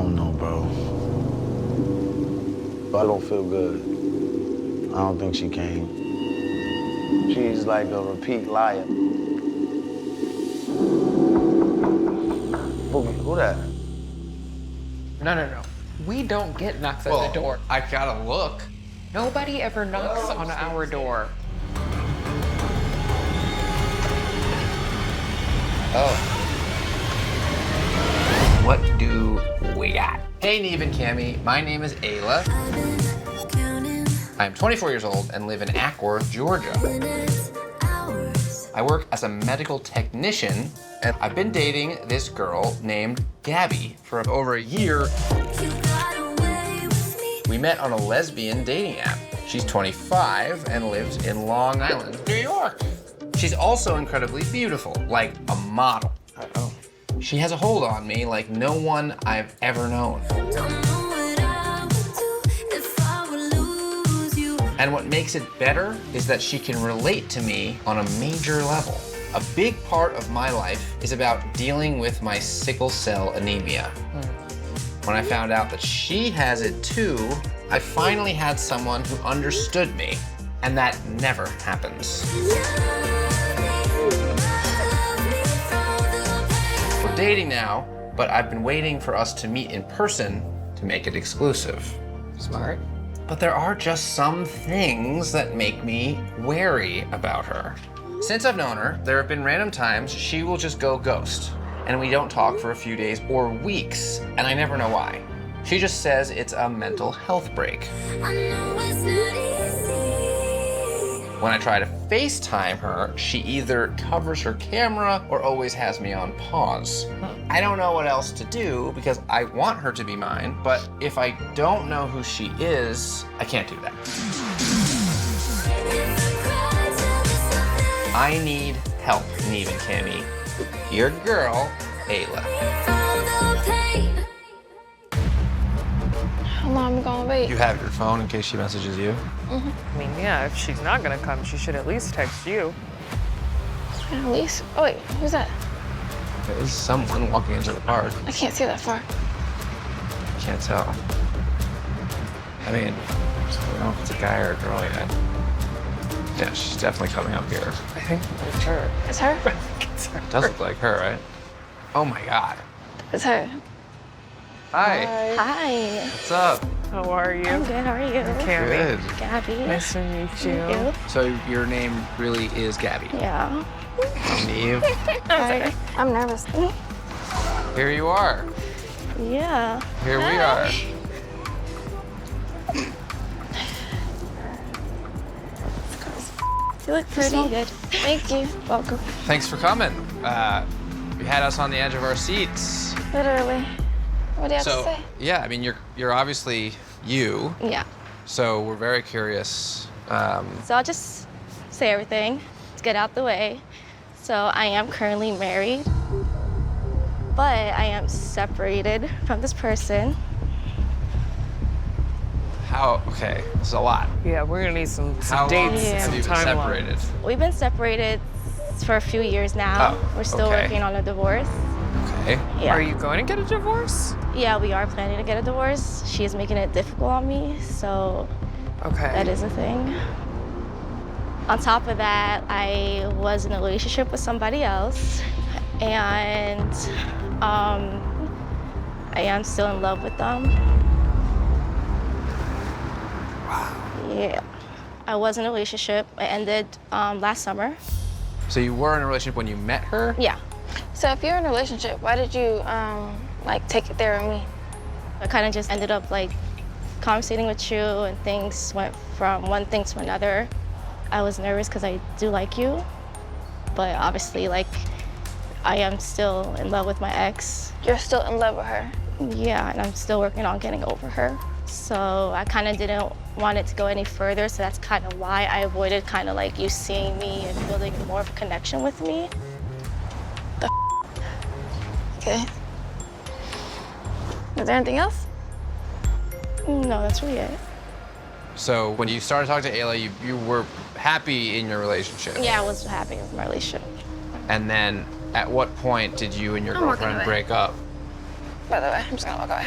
don't know, bro. I don't feel good. I don't think she came. She's like a repeat liar. Boogie, who that? No. We don't get knocks at the door. I gotta look. Nobody ever knocks on our door. Oh. What do we got? Hey, Neve and Cammy. My name is Ayla. I'm 24 years old and live in Ackworth, Georgia. I work as a medical technician, and I've been dating this girl named Gabby for over a year. We met on a lesbian dating app. She's 25 and lives in Long Island, New York. She's also incredibly beautiful, like a model. Oh. She has a hold on me like no one I've ever known. And what makes it better is that she can relate to me on a major level. A big part of my life is about dealing with my sickle cell anemia. When I found out that she has it too, I finally had someone who understood me, and that never happens. We're dating now, but I've been waiting for us to meet in person to make it exclusive. Smart. But there are just some things that make me wary about her. Since I've known her, there have been random times she will just go ghost, and we don't talk for a few days or weeks, and I never know why. She just says it's a mental health break. When I try to FaceTime her, she either covers her camera or always has me on pause. I don't know what else to do because I want her to be mine, but if I don't know who she is, I can't do that. I need help, Neve and Cammy. Your girl, Ayla. How long am I gonna wait? You have your phone in case she messages you? I mean, yeah, if she's not gonna come, she should at least text you. At least. Oh wait, who's that? There is someone walking into the park. I can't see that far. Can't tell. I mean, I don't know if it's a guy or a girl yet. Yeah, she's definitely coming up here. I think it's her. It's her? It's her. Does look like her, right? Oh my God. It's her. Hi. Hi. What's up? How are you? I'm good. How are you? Cammy. Good. Gabby. Nice to meet you. You? So your name really is Gabby. Yeah. Neve. Hi. I'm nervous. Here you are. Yeah. Here we are. You look pretty. Good. Thank you. Welcome. Thanks for coming. You had us on the edge of our seats. Literally. What do you have to say? Yeah, I mean, you're obviously you. Yeah. So we're very curious. So I'll just say everything to get out the way. So I am currently married, but I am separated from this person. How? Okay, this is a lot. Yeah, we're gonna need some How long dates, have some you been timelines. separated? We've been separated for a few years now. Oh, We're still okay. working on a divorce. Okay. Yeah. Are you going to get a divorce? Yeah, we are planning to get a divorce. She is making it difficult on me, so Okay. that is a thing. On top of that, I was in a relationship with somebody else, and I am still in love with them. Wow. Yeah. I was in a relationship. It ended last summer. So you were in a relationship when you met her? Yeah. So if you're in a relationship, why did you like take it there with me? I kind of just ended up like conversating with you, and things went from one thing to another. I was nervous because I do like you, but obviously like I am still in love with my ex. You're still in love with her. Yeah, and I'm still working on getting over her. So I kind of didn't want it to go any further, so that's kind of why I avoided kind of like you seeing me and building more of a connection with me. Okay. Is there anything else? No, that's really it. So when you started talking to Ayla, you were happy in your relationship. Yeah, I was happy with my relationship. And then at what point did you and your I'm walking girlfriend away. break up? by the way. I'm just gonna walk away.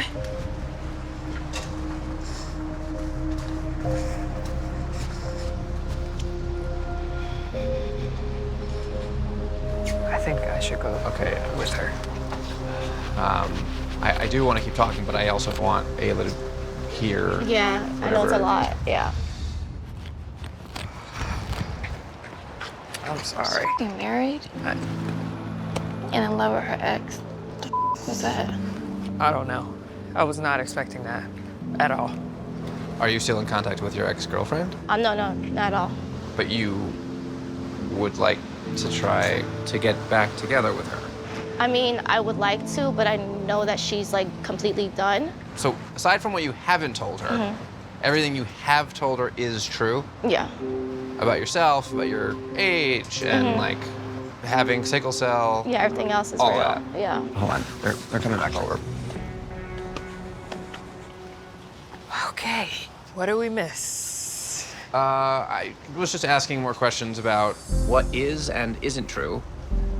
I think I should go with her. I do want to keep talking, but I also want Ayla to hear. Yeah, I know it's a lot. Yeah. I'm sorry. Getting married and in love with her ex. What the was that? I don't know. I was not expecting that at all. Are you still in contact with your ex-girlfriend? No, not at all. But you would like to try to get back together with her. I mean, I would like to, but I know that she's like completely done. So aside from what you haven't told her, everything you have told her is true? Yeah. About yourself, about your age, and like having sickle cell. Yeah, everything else is all real. that. Yeah. Hold on, they're coming back over. Okay, what do we miss? I was just asking more questions about what is and isn't true.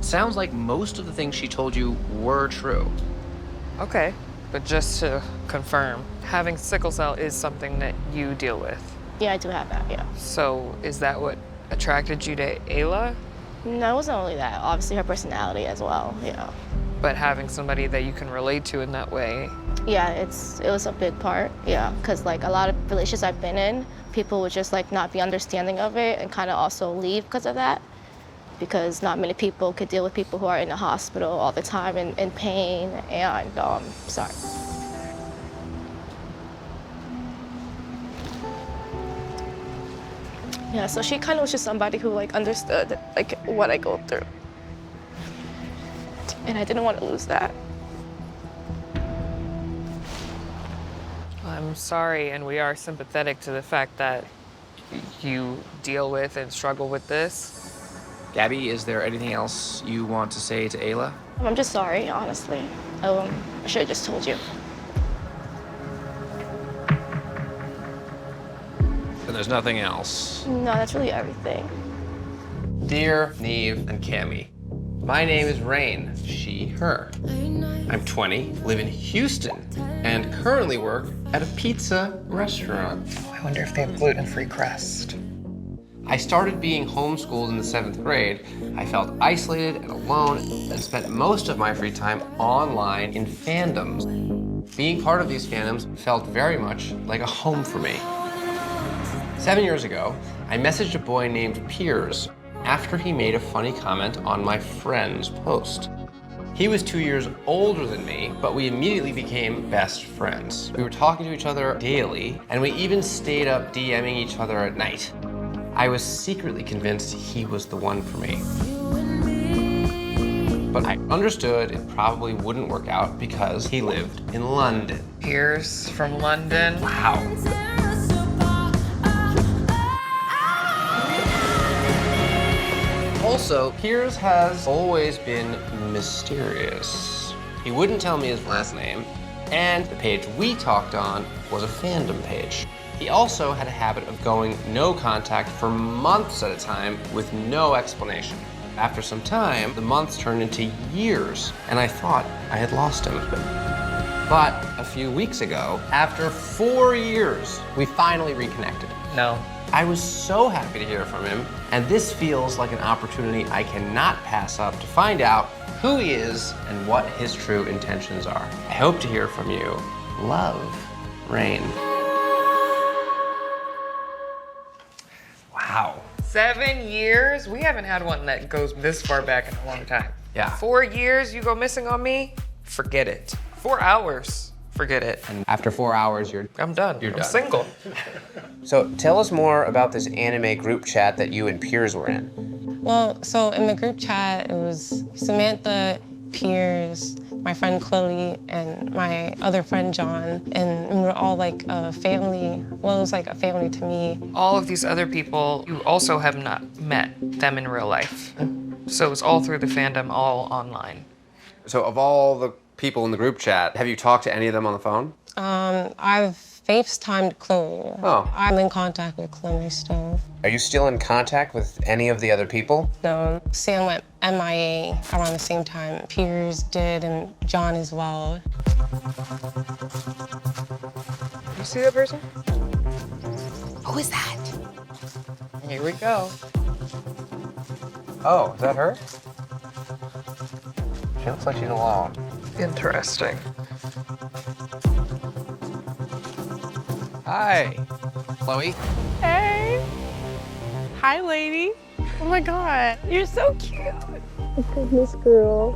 Sounds like most of the things she told you were true. Okay, but just to confirm, having sickle cell is something that you deal with. Yeah, I do have that, yeah. So is that what attracted you to Ayla? No, it wasn't only that. Obviously her personality as well, yeah. But having somebody that you can relate to in that way. Yeah, it was a big part, yeah. Because like a lot of relationships I've been in, people would just like not be understanding of it and kind of also leave because of that. Because not many people could deal with people who are in the hospital all the time in pain and, sorry. Yeah, so she kind of was just somebody who like understood like what I go through. And I didn't want to lose that. I'm sorry, and we are sympathetic to the fact that you deal with and struggle with this. Gabby, is there anything else you want to say to Ayla? I'm just sorry, honestly. I should have just told you. And there's nothing else. No, that's really everything. Dear Neve and Cammie, my name is Rain, she, her. I'm 20, live in Houston, and currently work at a pizza restaurant. I wonder if they have gluten-free crust. I started being homeschooled in the 7th grade. I felt isolated and alone and spent most of my free time online in fandoms. Being part of these fandoms felt very much like a home for me. 7 years ago, I messaged a boy named Piers after he made a funny comment on my friend's post. He was 2 years older than me, but we immediately became best friends. We were talking to each other daily, and we even stayed up DMing each other at night. I was secretly convinced he was the one for me. But I understood it probably wouldn't work out because he lived in London. Piers from London. Wow. Also, Piers has always been mysterious. He wouldn't tell me his last name, and the page we talked on was a fandom page. He also had a habit of going no contact for months at a time with no explanation. After some time, the months turned into years, and I thought I had lost him. But a few weeks ago, after 4 years, we finally reconnected. No. I was so happy to hear from him, and this feels like an opportunity I cannot pass up to find out who he is and what his true intentions are. I hope to hear from you. Love, Rain. Wow. 7 years? We haven't had one that goes this far back in a long time. Yeah. 4 years you go missing on me? Forget it. 4 hours? Forget it. And after 4 hours, I'm done. You're I'm done. single. So tell us more about this anime group chat that you and Piers were in. Well, so in the group chat, it was Samantha, Piers, my friend Chloe, and my other friend John, and we were all like a family. Well, it was like a family to me. All of these other people, you also have not met them in real life. So it's all through the fandom, all online. So of all the people in the group chat, have you talked to any of them on the phone? I've FaceTimed Chloe. Oh. I'm in contact with Chloe still. Are you still in contact with any of the other people? No, Sam went MIA around the same time Piers did and John as well. You see that person? Who is that? Here we go. Oh, is that her? She looks like she's alone. Interesting. Hi, Chloe. Hey. Hi, lady. Oh my God, you're so cute. Goodness, girl.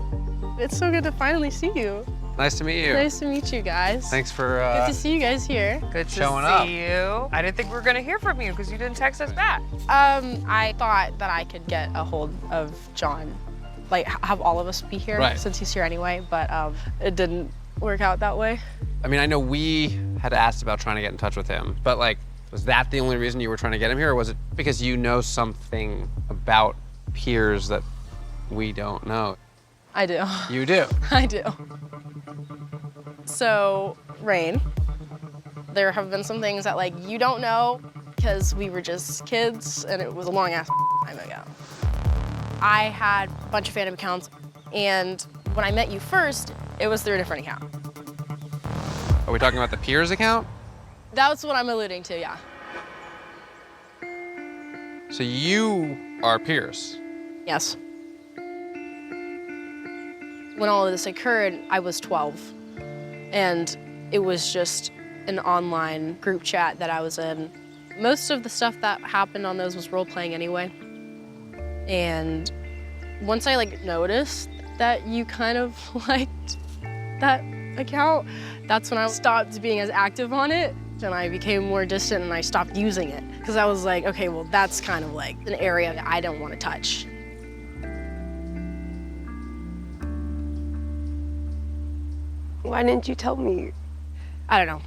It's so good to finally see you. Nice to meet you. Nice to meet you guys. Thanks for Good to see you guys here. Good to Showing see up. you. I didn't think we were gonna hear from you because you didn't text us back. I thought that I could get a hold of John, like have all of us be here Right. since he's here anyway, but it didn't work out that way. I mean, I know we had asked about trying to get in touch with him, but like, was that the only reason you were trying to get him here, or was it because you know something about Piers that we don't know? I do. You do. I do. So, Rain, there have been some things that like you don't know because we were just kids and it was a long ass time ago. I had a bunch of fandom accounts, and when I met you first, it was through a different account. Are we talking about the Piers account? That's what I'm alluding to, yeah. So you are Piers. Yes. When all of this occurred, I was 12, and it was just an online group chat that I was in. Most of the stuff that happened on those was role-playing anyway. And once I like noticed that you kind of liked that account, that's when I stopped being as active on it, and I became more distant and I stopped using it. Because I was like, okay, well, that's kind of like an area that I don't want to touch. Why didn't you tell me? I don't know.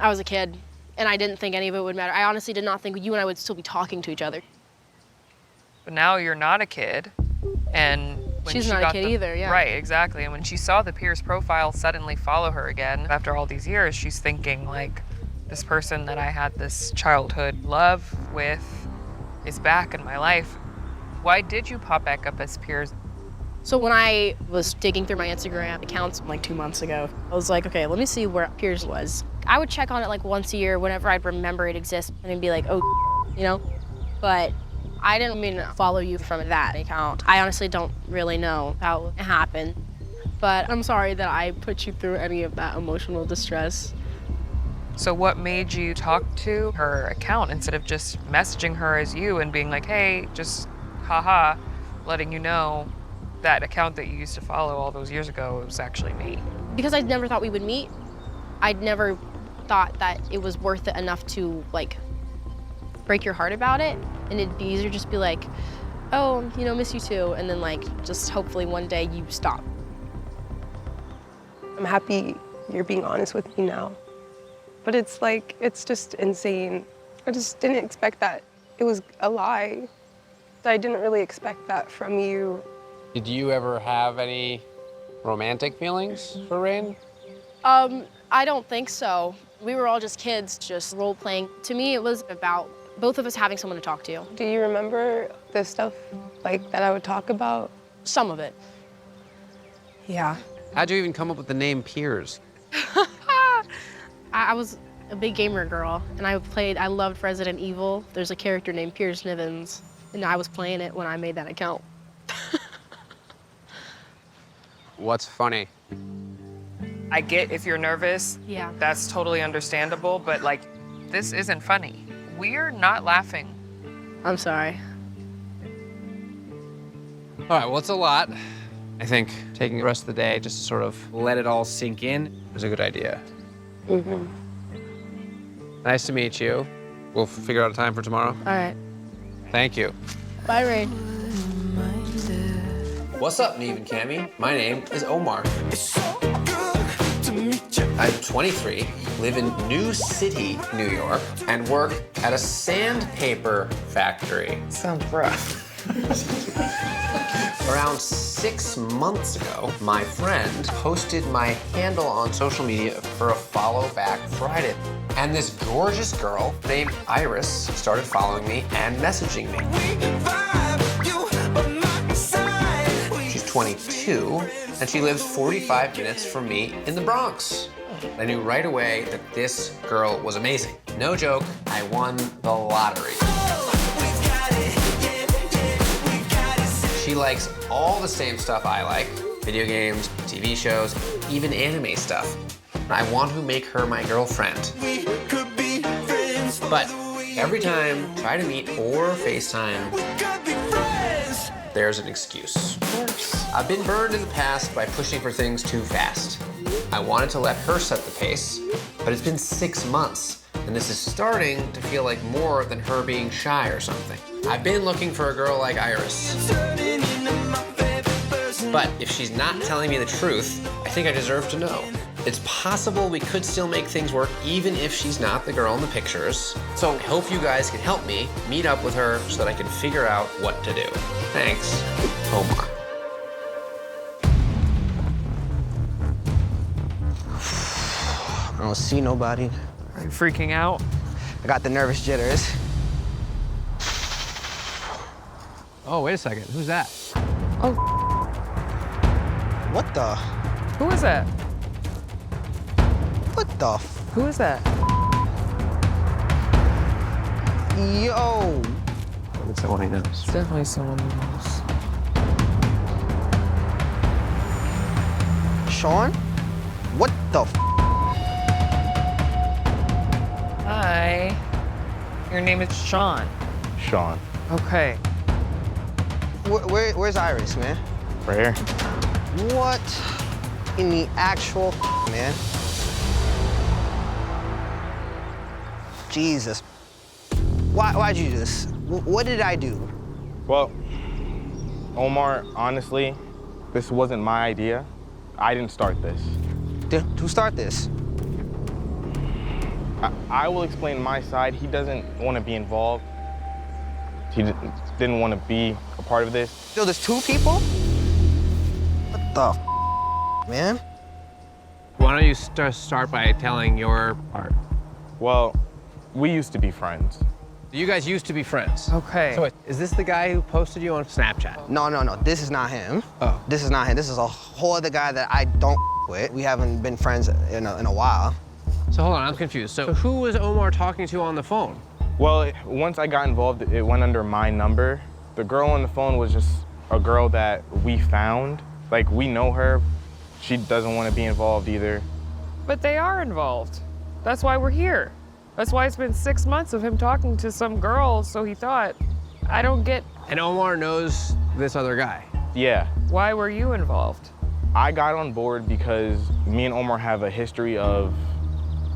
I was a kid, and I didn't think any of it would matter. I honestly did not think you and I would still be talking to each other. But now you're not a kid, and when She's she not a got kid either, yeah. Right, exactly. And when she saw the Piers profile suddenly follow her again after all these years, she's thinking like, this person that I had this childhood love with is back in my life. Why did you pop back up as Piers? So when I was digging through my Instagram accounts like 2 months ago, I was like, okay, let me see where Piers was. I would check on it like once a year whenever I'd remember it exists and then be like, oh, you know? But I didn't mean to follow you from that account. I honestly don't really know how it happened. But I'm sorry that I put you through any of that emotional distress. So what made you talk to her account instead of just messaging her as you and being like, hey, just haha, letting you know that account that you used to follow all those years ago was actually me? Because I never thought we would meet, I'd never thought that it was worth it enough to like break your heart about it. And it'd be easier just be like, oh, you know, miss you too. And then like, just hopefully one day you stop. I'm happy you're being honest with me now. But it's like, it's just insane. I just didn't expect that it was a lie. I didn't really expect that from you. Did you ever have any romantic feelings for Rain? I don't think so. We were all just kids, just role playing. To me, it was about both of us having someone to talk to. Do you remember the stuff like that I would talk about? Some of it. Yeah. How'd you even come up with the name Piers? I was a big gamer girl, and I loved Resident Evil. There's a character named Piers Nivens, and I was playing it when I made that account. What's funny? I get if you're nervous, Yeah. that's totally understandable, but like, this isn't funny. We're not laughing. I'm sorry. All right, well, it's a lot. I think taking the rest of the day just to sort of let it all sink in is a good idea. Mm-hmm. Nice to meet you. We'll figure out a time for tomorrow. All right. Thank you. Bye, Rain. What's up, Neve and Cammy? My name is Omar. I'm 23, live in New City, New York, and work at a sandpaper factory. Sounds rough. Around 6 months ago, my friend posted my handle on social media for a follow back Friday. And this gorgeous girl named Iris started following me and messaging me. She's 22, and she lives 45 minutes from me in the Bronx. I knew right away that this girl was amazing. No joke, I won the lottery. She likes all the same stuff I like, video games, TV shows, even anime stuff. I want to make her my girlfriend. But every time I try to meet or FaceTime, there's an excuse. I've been burned in the past by pushing for things too fast. I wanted to let her set the pace, but it's been 6 months, and this is starting to feel like more than her being shy or something. I've been looking for a girl like Iris. But if she's not telling me the truth, I think I deserve to know. It's possible we could still make things work even if she's not the girl in the pictures. So I hope you guys can help me meet up with her so that I can figure out what to do. Thanks, Omar. I don't see nobody. Are you freaking out? I got the nervous jitters. Oh, wait a second. Who's that? Oh, What the? who is that? What the? Who is that? Yo. It's someone he knows. It's definitely someone who knows. Sean? What the? Hi. Your name is Sean. Sean. Okay. Where's Iris, man? Right here. What in the actual man? Jesus. Why'd you do this? What did I do? Well, Omar, honestly, this wasn't my idea. I didn't start this. Who started this? I will explain my side. He doesn't want to be involved. He didn't want to be a part of this. So there's two people? What the man? Why don't you start by telling your part? Well, we used to be friends. You guys used to be friends. Okay. So wait, is this the guy who posted you on Snapchat? No. This is not him. Oh. This is not him. This is a whole other guy that I don't with. We haven't been friends in a while. So hold on, I'm confused. So who was Omar talking to on the phone? Well, once I got involved, it went under my number. The girl on the phone was just a girl that we found. Like, we know her. She doesn't want to be involved either. But they are involved. That's why we're here. That's why it's been 6 months of him talking to some girl, so he thought, I don't get. And Omar knows this other guy. Yeah. Why were you involved? I got on board because me and Omar have a history of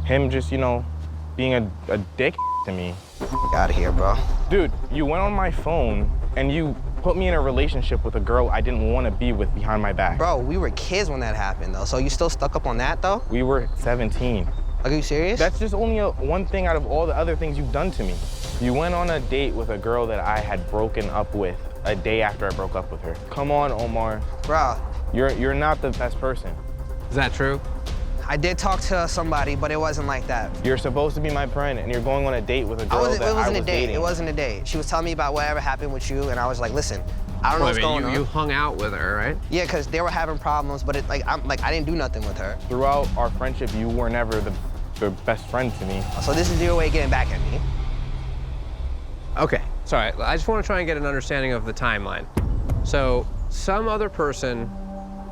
him just, being a dick to me. Get out of here, bro. Dude, you went on my phone and you put me in a relationship with a girl I didn't want to be with behind my back. Bro, we were kids when that happened, though. So you still stuck up on that, though? We were 17. Are you serious? That's just only one thing out of all the other things you've done to me. You went on a date with a girl that I had broken up with a day after I broke up with her. Come on, Omar. Bro. You're not the best person. Is that true? I did talk to somebody, but it wasn't like that. You're supposed to be my friend, and you're going on a date with a girl that I was dating. It wasn't a date. She was telling me about whatever happened with you, and I was like, listen, I don't know what's going on. You hung out with her, right? Yeah, because they were having problems, but I didn't do nothing with her. Throughout our friendship, you were never the best friend to me. So this is your way of getting back at me? Okay, sorry. I just want to try and get an understanding of the timeline. So some other person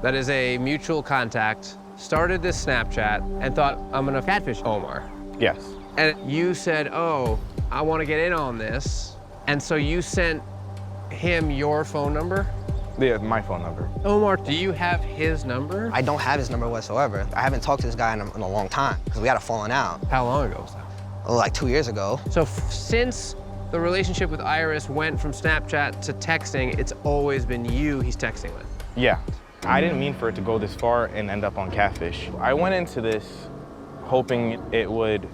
that is a mutual contact started this Snapchat and thought, I'm gonna catfish Omar. Yes. And you said, oh, I want to get in on this. And so you sent him your phone number? Yeah, my phone number. Omar, do you have his number? I don't have his number whatsoever. I haven't talked to this guy in a long time because we had a falling out. How long ago was that? Oh, like 2 years ago. So since the relationship with Iris went from Snapchat to texting, it's always been you he's texting with? Yeah. I didn't mean for it to go this far and end up on Catfish. I went into this hoping it would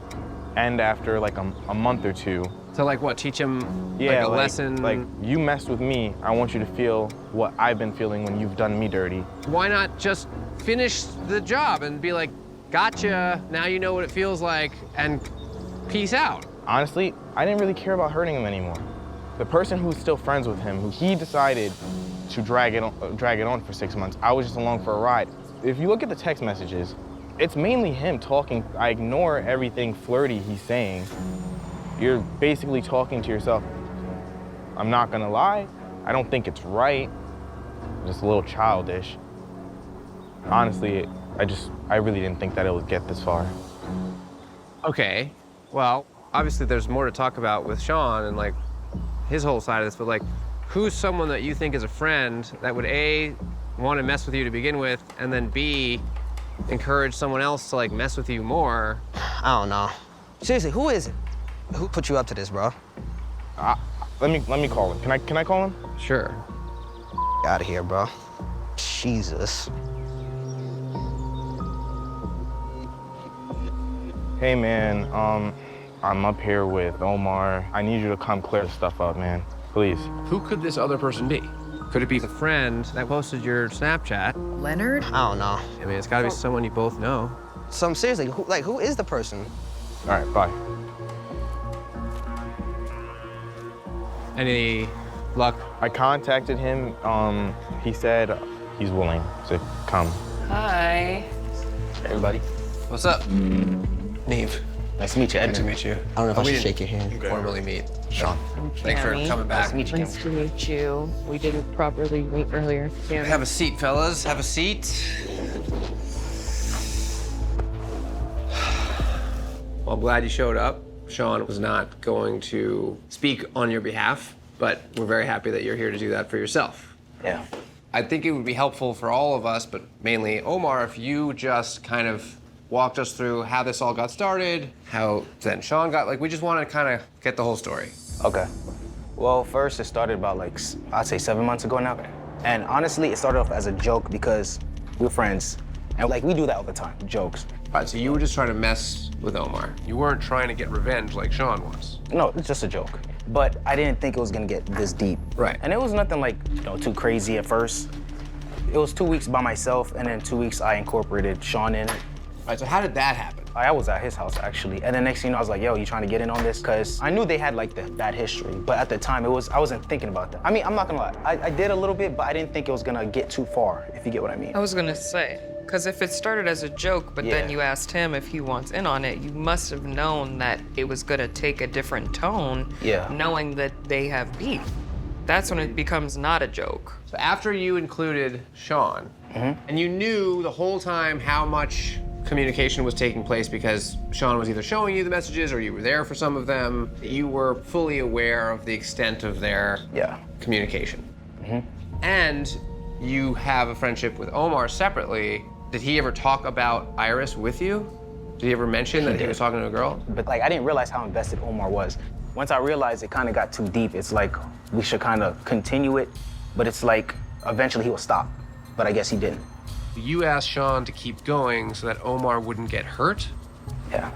end after like a month or two. To like what, teach him Yeah, like a lesson? Like, you messed with me, I want you to feel what I've been feeling when you've done me dirty. Why not just finish the job and be like, gotcha, now you know what it feels like, and peace out? Honestly, I didn't really care about hurting him anymore. The person who's still friends with him, who he decided to drag it on for 6 months, I was just along for a ride. If you look at the text messages, it's mainly him talking. I ignore everything flirty he's saying. You're basically talking to yourself. I'm not gonna lie, I don't think it's right. Just a little childish. Honestly, I really didn't think that it would get this far. Okay, well, obviously there's more to talk about with Sean and like his whole side of this, but like, who's someone that you think is a friend that would A, want to mess with you to begin with, and then B, encourage someone else to like mess with you more? I don't know. Seriously, who is it? Who put you up to this, bro? Let me call him. Can I call him? Sure. Out of here, bro. Jesus. Hey man, I'm up here with Omar. I need you to come clear this stuff up, man. Please. Who could this other person be? Could it be the friend that posted your Snapchat? Leonard? I don't know. I mean, it's gotta be someone you both know. Seriously, who is the person? All right, bye. Any luck? I contacted him. He said he's willing to come. Hi. Hey, everybody. What's up? Neve. Nice to meet you, Edmund. Nice to meet you. I don't know if I should shake your hand. Formally meet. Sean. Thanks for coming back. Nice to meet you, Nice to meet you. We didn't properly meet earlier. Have a seat, fellas. Have a seat. Well, I'm glad you showed up. Sean was not going to speak on your behalf, but we're very happy that you're here to do that for yourself. Yeah. I think it would be helpful for all of us, but mainly Omar, if you just kind of walked us through how this all got started, how then Sean got, like, we just want to kind of get the whole story. Okay. Well, first it started about like, I'd say 7 months ago now. And honestly, it started off as a joke because we were friends. And like, we do that all the time, jokes. All right, so you were just trying to mess with Omar. You weren't trying to get revenge like Sean was. No, it's just a joke. But I didn't think it was gonna get this deep. Right. And it was nothing like, too crazy at first. It was 2 weeks by myself, and then 2 weeks I incorporated Sean in it. All right, so how did that happen? I was at his house, actually. And then next thing you know, I was like, yo, you trying to get in on this? Because I knew they had like the bad history, but at the time, I wasn't thinking about that. I mean, I'm not gonna lie, I did a little bit, but I didn't think it was gonna get too far, if you get what I mean. I was gonna say, because if it started as a joke, but then you asked him if he wants in on it, you must have known that it was gonna take a different tone, knowing that they have beef. That's when it becomes not a joke. So after you included Sean, and you knew the whole time how much communication was taking place because Sean was either showing you the messages or you were there for some of them, you were fully aware of the extent of their communication. And you have a friendship with Omar separately. Did he ever talk about Iris with you? Did he ever mention that he was talking to a girl? But like, I didn't realize how invested Omar was. Once I realized it kind of got too deep, it's like, we should kind of continue it, but it's like, eventually he will stop. But I guess he didn't. You asked Sean to keep going so that Omar wouldn't get hurt? Yeah.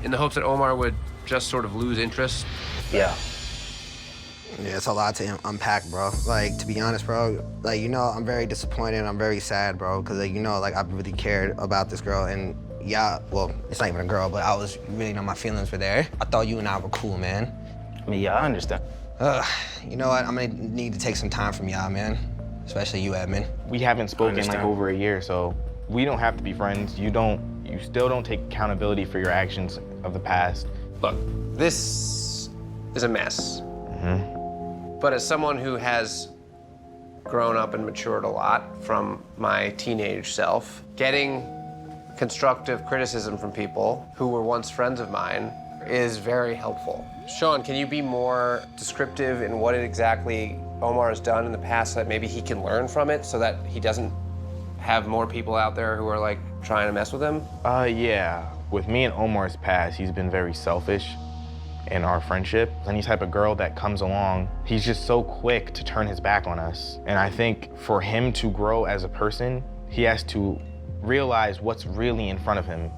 In the hopes that Omar would just sort of lose interest? Yeah. Yeah, it's a lot to unpack, bro. Like, to be honest, bro, like, I'm very disappointed. I'm very sad, bro, because, like, I really cared about this girl. And, well, it's not even a girl, but I was really, my feelings were there. I thought you and I were cool, man. I mean, I understand. You know what? I'm going to need to take some time from y'all, man. Especially you, Edmund. We haven't spoken in like over a year, so we don't have to be friends. You still don't take accountability for your actions of the past. Look, this is a mess. But as someone who has grown up and matured a lot from my teenage self, getting constructive criticism from people who were once friends of mine is very helpful. Sean, can you be more descriptive in what exactly Omar has done in the past so that maybe he can learn from it so that he doesn't have more people out there who are like trying to mess with him? Yeah. With me and Omar's past, he's been very selfish in our friendship. Any type of girl that comes along, he's just so quick to turn his back on us. And I think for him to grow as a person, he has to realize what's really in front of him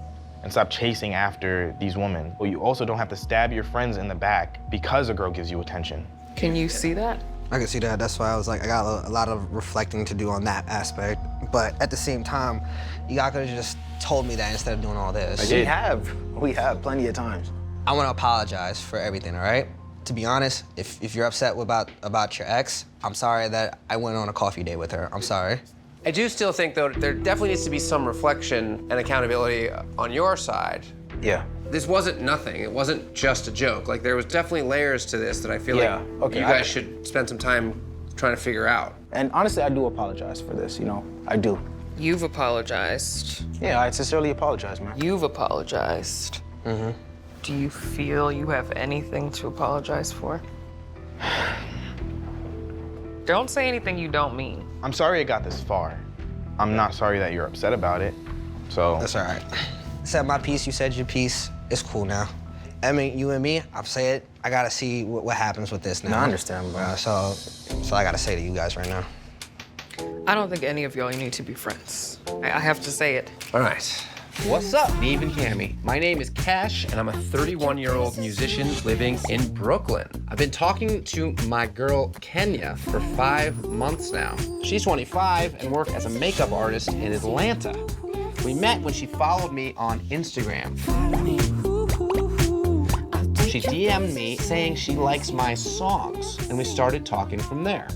and stop chasing after these women. But you also don't have to stab your friends in the back because a girl gives you attention. Can you see that? I can see that. That's why I was like, I got a lot of reflecting to do on that aspect. But at the same time, you guys could have just told me that instead of doing all this. We have plenty of times. I want to apologize for everything, all right? To be honest, if you're upset about your ex, I'm sorry that I went on a coffee date with her. I'm sorry. I do still think, though, there definitely needs to be some reflection and accountability on your side. Yeah. This wasn't nothing. It wasn't just a joke. Like, there was definitely layers to this that I feel Yeah, like okay, you guys should spend some time trying to figure out. And honestly, I do apologize for this, you know, I do. You've apologized. Yeah, I sincerely apologize, man. You've apologized. Mm-hmm. Do you feel you have anything to apologize for? Don't say anything you don't mean. I'm sorry it got this far. I'm not sorry that you're upset about it, so. That's all right. I said my piece, you said your piece. It's cool now. I mean, you and me, I've said it. I gotta see what happens with this now. No, I understand, bro. So I gotta say to you guys right now. I don't think any of y'all need to be friends. I have to say it. All right. What's up, Neve and Cammy? My name is Cash, and I'm a 31-year-old musician living in Brooklyn. I've been talking to my girl, Kenya, for 5 months now. She's 25 and works as a makeup artist in Atlanta. We met when she followed me on Instagram. She DM'd me saying she likes my songs, and we started talking from there.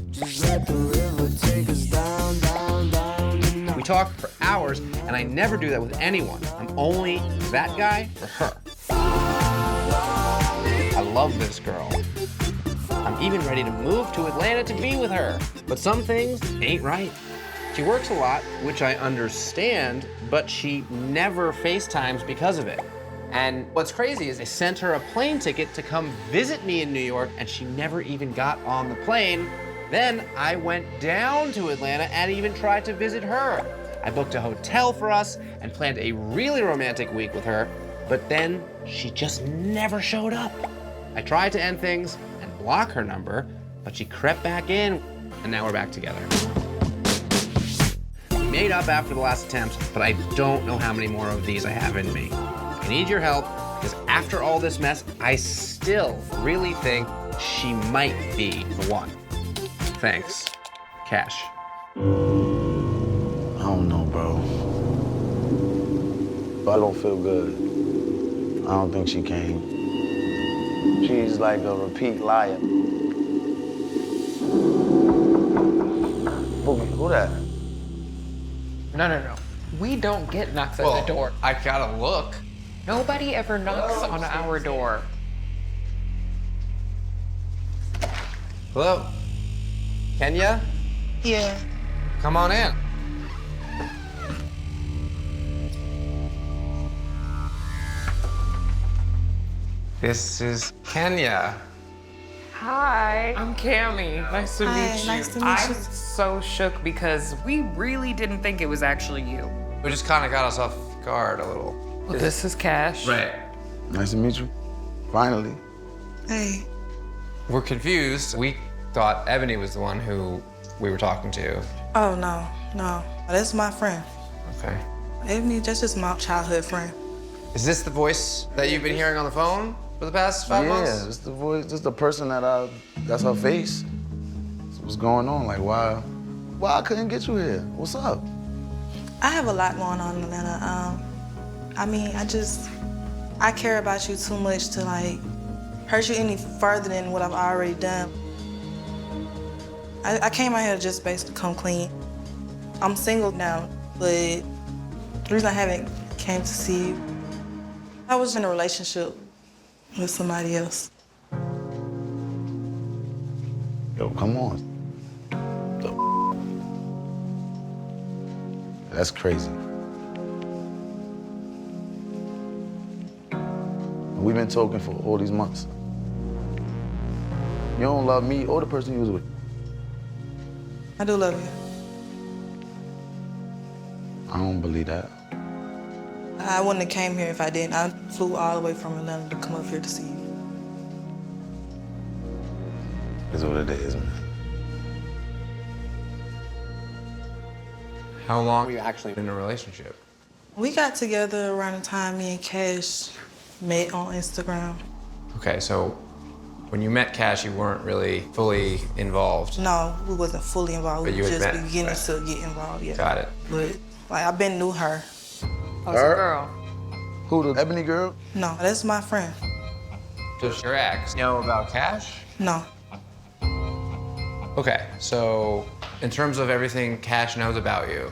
We talked for hours, and I never do that with anyone. I'm only that guy for her. I love this girl. I'm even ready to move to Atlanta to be with her. But some things ain't right. She works a lot, which I understand, but she never FaceTimes because of it. And what's crazy is I sent her a plane ticket to come visit me in New York, and she never even got on the plane. Then I went down to Atlanta and even tried to visit her. I booked a hotel for us and planned a really romantic week with her, but then she just never showed up. I tried to end things and block her number, but she crept back in, and now we're back together. We made up after the last attempt, but I don't know how many more of these I have in me. I need your help, because after all this mess, I still really think she might be the one. Thanks. Cash. I don't know, bro. I don't feel good. I don't think she came. She's like a repeat liar. Boogie, who that? No. We don't get knocks at the door. I gotta look. Nobody ever knocks on our door. Hello? Kenya? Yeah. Come on in. This is Kenya. Hi, I'm Cammy. Nice to meet you. Nice to meet I'm you. so shook because we really didn't think it was actually you. We just kind of got us off guard a little. Well, this is Cash. Right. Nice to meet you. Finally. Hey. We're confused. We thought Ebony was the one who we were talking to. Oh, no. That's my friend. Okay. Ebony, that's just my childhood friend. Is this the voice that you've been hearing on the phone for the past 5 months? Yeah, it's the voice, this is the person that's her face. So what's going on? Like, why I couldn't get you here? What's up? I have a lot going on in Atlanta. I care about you too much to like hurt you any further than what I've already done. I came out here to just basically come clean. I'm single now, but the reason I haven't came to see you, I was in a relationship with somebody else. Yo, come on. That's crazy. We've been talking for all these months. You don't love me or the person you was with. I do love you. I don't believe that. I wouldn't have came here if I didn't. I flew all the way from Atlanta to come up here to see you. It's what it is, man. How long were you actually in a relationship? We got together around the time me and Cash met on Instagram. Okay, so when you met Cash, you weren't really fully involved. No, we wasn't fully involved. But We you were had just met, beginning right. to get involved, yeah. Got it. But like I've been knew her. Oh, it's a girl. Who, the Ebony girl? No, that's my friend. Does your ex know about Cash? No. Okay, so in terms of everything Cash knows about you,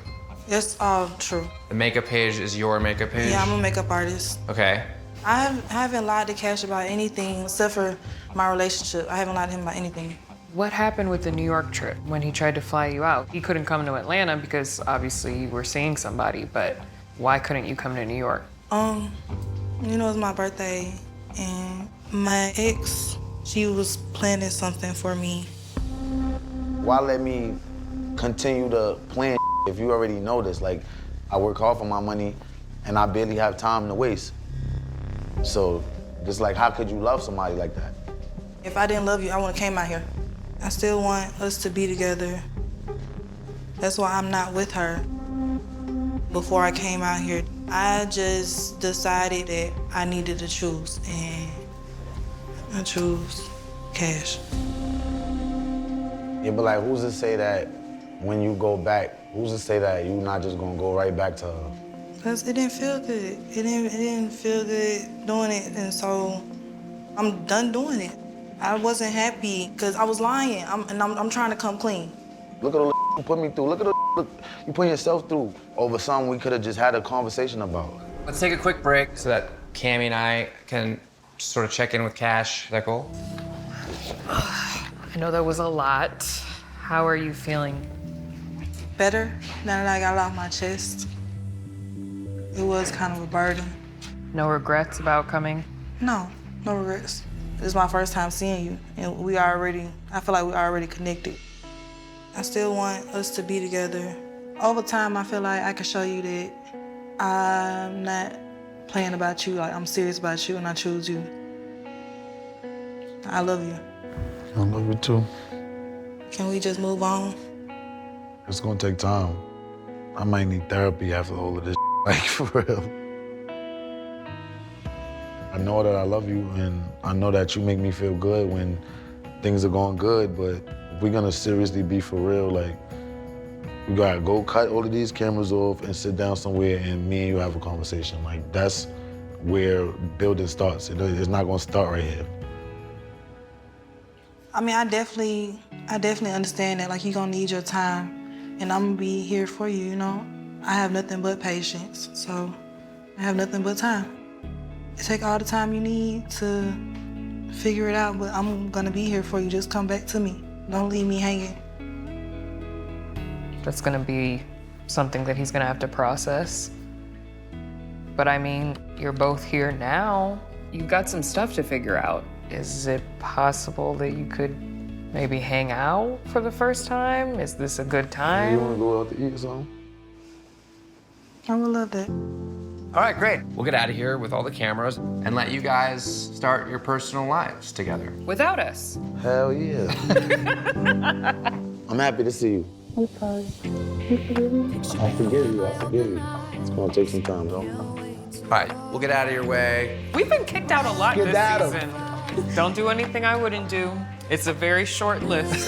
It's all true. the makeup page is your makeup page? Yeah, I'm a makeup artist. Okay. I haven't lied to Cash about anything except for my relationship. I haven't lied to him about anything. What happened with the New York trip when he tried to fly you out? He couldn't come to Atlanta because obviously you were seeing somebody, but why couldn't you come to New York? You know, it's my birthday, and my ex, she was planning something for me. Why let me continue to plan if you already know this? Like, I work hard for my money, and I barely have time to waste. So, just like, how could you love somebody like that? If I didn't love you, I wouldn't have came out here. I still want us to be together. That's why I'm not with her. Before I came out here, I just decided that I needed to choose, and I chose Cash. Yeah, but like, who's to say that when you go back, who's to say that you're not just gonna go right back to her? Because it didn't feel good. It didn't feel good doing it, and so I'm done doing it. I wasn't happy because I was lying, I'm trying to come clean. Look at the you put me through. Look at the you put yourself through over something we could have just had a conversation about. Let's take a quick break so that Cammie and I can sort of check in with Cash. Is that cool? I know that was a lot. How are you feeling? Better now that I got it off my chest. It was kind of a burden. No regrets about coming? No regrets. This is my first time seeing you, and I feel like we already connected. I still want us to be together. Over time, I feel like I can show you that I'm not playing about you, like I'm serious about you and I choose you. I love you. I love you too. Can we just move on? It's gonna take time. I might need therapy after all of this, like for real. I know that I love you, and I know that you make me feel good when things are going good, but if we're gonna seriously be for real, like, we gotta go cut all of these cameras off and sit down somewhere and me and you have a conversation. Like, that's where building starts. It's not gonna start right here. I mean, I definitely understand that, like, you're gonna need your time, and I'm gonna be here for you, you know? I have nothing but patience, so I have nothing but time. Take all the time you need to figure it out, but I'm gonna be here for you. Just come back to me. Don't leave me hanging. That's gonna be something that he's gonna have to process. But I mean, you're both here now. You've got some stuff to figure out. Is it possible that you could maybe hang out for the first time? Is this a good time? You wanna go out to eat or something? I would love that. All right, great. We'll get out of here with all the cameras and let you guys start your personal lives together. Without us. Hell yeah. I'm happy to see you. I'm sorry. I forgive you. It's gonna take some time, though. All right, we'll get out of your way. We've been kicked out a lot Get this out of season. Don't do anything I wouldn't do. It's a very short list.